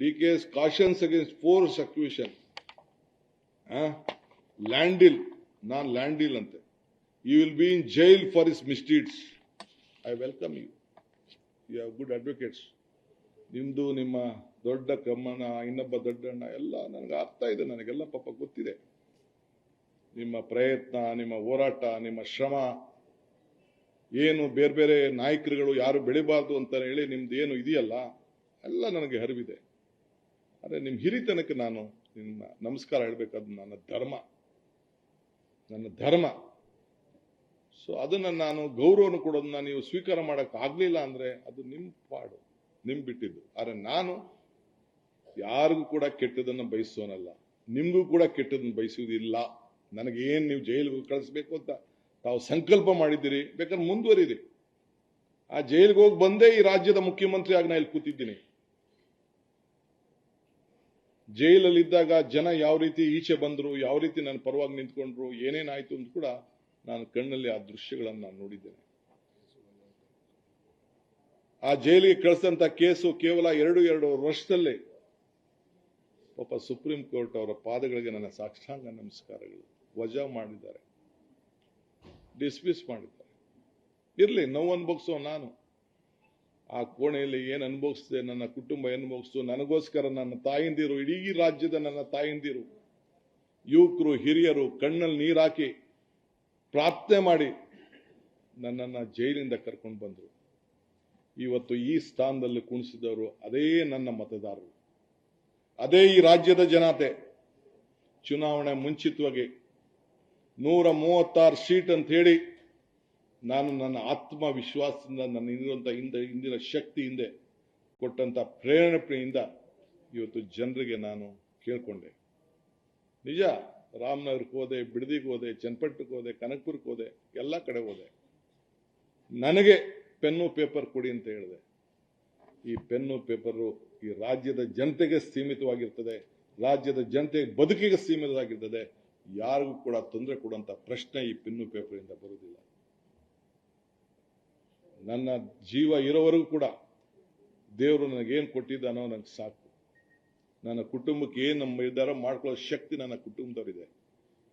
DK's cautions against forced acquisition. Land deal, non-land deal ante. You will be in jail for his misdeeds. I welcome you. You have good advocates. ನಿಮ್ದು ನಿಮ್ಮ ದೊಡ್ಡ ಕಮ್ಮನ ಇನ್ನೊಬ್ಬ ದೊಡ್ಡಣ್ಣ ಎಲ್ಲ ನನಗೆ ಆಗ್ತಾ ಇದೆ, ನನಗೆಲ್ಲ ಪಾಪ ಗೊತ್ತಿದೆ. ನಿಮ್ಮ ಪ್ರಯತ್ನ, ನಿಮ್ಮ ಹೋರಾಟ, ನಿಮ್ಮ ಶ್ರಮ ಏನು, ಬೇರೆ ಬೇರೆ ನಾಯಕರುಗಳು ಯಾರು ಬೆಳಿಬಾರ್ದು ಅಂತ ಹೇಳಿ ನಿಮ್ದು ಏನು ಇದೆಯಲ್ಲ ಎಲ್ಲ ನನಗೆ ಅರಿವಿದೆ. ಆದರೆ ನಿಮ್ಮ ಹಿರಿತನಕ್ಕೆ ನಾನು ನಿಮ್ಮ ನಮಸ್ಕಾರ ಹೇಳಬೇಕಾದ ನನ್ನ ಧರ್ಮ. ಸೊ ಅದನ್ನು ನಾನು ಗೌರವವನ್ನು ಕೊಡೋದನ್ನ ನೀವು ಸ್ವೀಕಾರ ಮಾಡೋಕ್ಕಾಗಲಿಲ್ಲ ಅಂದರೆ ಅದು ನಿಮ್ಮ ಪಾಡು, ನಿಮ್ ಬಿಟ್ಟಿದ್ದು. ಆದರೆ ನಾನು ಯಾರಿಗೂ ಕೂಡ ಕೆಟ್ಟದನ್ನು ಬಯಸೋನಲ್ಲ, ನಿಮಗೂ ಕೂಡ ಕೆಟ್ಟದನ್ನು ಬಯಸುವುದಿಲ್ಲ. ನನಗೇನು ನೀವು ಜೈಲಿಗೆ ಕಳಿಸ್ಬೇಕು ಅಂತ ತಾವು ಸಂಕಲ್ಪ ಮಾಡಿದ್ದೀರಿ, ಬೇಕಾದ್ರೆ ಮುಂದುವರಿರಿ. ಆ ಜೈಲಿಗೆ ಹೋಗಿ ಬಂದೇ ಈ ರಾಜ್ಯದ ಮುಖ್ಯಮಂತ್ರಿ ಆಗಿ ನಾನು ಇಲ್ಲಿ ಕೂತಿದ್ದೀನಿ. ಜೈಲಲ್ಲಿದ್ದಾಗ ಜನ ಯಾವ ರೀತಿ ಈಚೆ ಬಂದ್ರು, ಯಾವ ರೀತಿ ನನ್ನ ಪರವಾಗಿ ನಿಂತ್ಕೊಂಡ್ರು, ಏನೇನಾಯ್ತು ಅಂತ ಕೂಡ ನಾನು ಕಣ್ಣಲ್ಲಿ ಆ ದೃಶ್ಯಗಳನ್ನು ನಾನು ನೋಡಿದ್ದೇನೆ. ಆ ಜೈಲಿಗೆ ಕಳಿಸಿದಂತ ಕೇಸು ಕೇವಲ 2 ವರ್ಷದಲ್ಲೇ ಪಾಪ ಸುಪ್ರೀಂ ಕೋರ್ಟ್ ಅವರ ಪಾದಗಳಿಗೆ ನನ್ನ ಸಾಷ್ಟಾಂಗ ನಮಸ್ಕಾರಗಳು. ವಜಾ ಮಾಡಿದ್ದಾರೆ, ಡಿಸ್ಮಿಸ್ ಮಾಡಿದ್ದಾರೆ. ಇರ್ಲಿ, ನೋವು ಅನುಭವಿಸೋ ನಾನು ಆ ಕೋಣೆಯಲ್ಲಿ ಏನು ಅನುಭವಿಸಿದೆ, ನನ್ನ ಕುಟುಂಬ ಅನುಭವಿಸ್ತು. ನನಗೋಸ್ಕರ ನನ್ನ ತಾಯಂದಿರು, ಇಡೀ ರಾಜ್ಯದ ನನ್ನ ತಾಯಂದಿರು, ಯುವಕರು, ಹಿರಿಯರು ಕಣ್ಣಲ್ಲಿ ನೀರು ಹಾಕಿ ಪ್ರಾರ್ಥನೆ ಮಾಡಿ ನನ್ನನ್ನು ಜೈಲಿಂದ ಕರ್ಕೊಂಡು ಬಂದರು. ಇವತ್ತು ಈ ಸ್ಥಾನದಲ್ಲಿ ಕುಣಿಸಿದವರು ಅದೇ ನನ್ನ ಮತದಾರರು, ಅದೇ ಈ ರಾಜ್ಯದ ಜನತೆ. ಚುನಾವಣೆ ಮುಂಚಿತವಾಗಿ 136 ಸೀಟ್ ಅಂತ ಹೇಳಿ ನಾನು ನನ್ನ ಆತ್ಮವಿಶ್ವಾಸದಿಂದ, ನನ್ನ ಇಂದಿನ ಶಕ್ತಿ ಹಿಂದೆ ಕೊಟ್ಟಂತ ಪ್ರೇರಣೆಯಿಂದ ಇವತ್ತು ಜನರಿಗೆ ನಾನು ಕೇಳ್ಕೊಂಡೆ. ನಿಜ, ರಾಮನಗರಕ್ಕೆ ಹೋದೆ, ಬಿಡದಿಗೆ ಹೋದೆ, ಚನ್ನಪಟ್ಟಣಕ್ಕೆ ಹೋದೆ, ಕನಕಪುರಕ್ಕೆ ಹೋದೆ, ಎಲ್ಲ ಕಡೆ ಹೋದೆ. ನನಗೆ ಪೆನ್ನು ಪೇಪರ್ ಕೊಡಿ ಅಂತ ಹೇಳಿದೆ. ಈ ಪೆನ್ನು ಪೇಪರು ಈ ರಾಜ್ಯದ ಜನತೆಗೆ ಸೀಮಿತವಾಗಿರ್ತದೆ, ರಾಜ್ಯದ ಜನತೆ ಬದುಕಿಗೆ ಸೀಮಿತವಾಗಿರ್ತದೆ. ಯಾರಿಗೂ ಕೂಡ ತೊಂದರೆ ಕೊಡುವಂತ ಪ್ರಶ್ನೆ ಈ ಪೆನ್ನು ಪೇಪರಿಂದ ಬರುವುದಿಲ್ಲ. ನನ್ನ ಜೀವ ಇರೋವರೆಗೂ ಕೂಡ ದೇವರು ನನಗೇನು ಕೊಟ್ಟಿದ್ದಾನೋ ನನಗೆ ಸಾಕು. ನನ್ನ ಕುಟುಂಬಕ್ಕೆ ಏನು ನಮ್ಮ ನಿರ್ಧಾರ ಮಾಡ್ಕೊಳ್ಳೋ ಶಕ್ತಿ ನನ್ನ ಕುಟುಂಬದವರಿದೆ.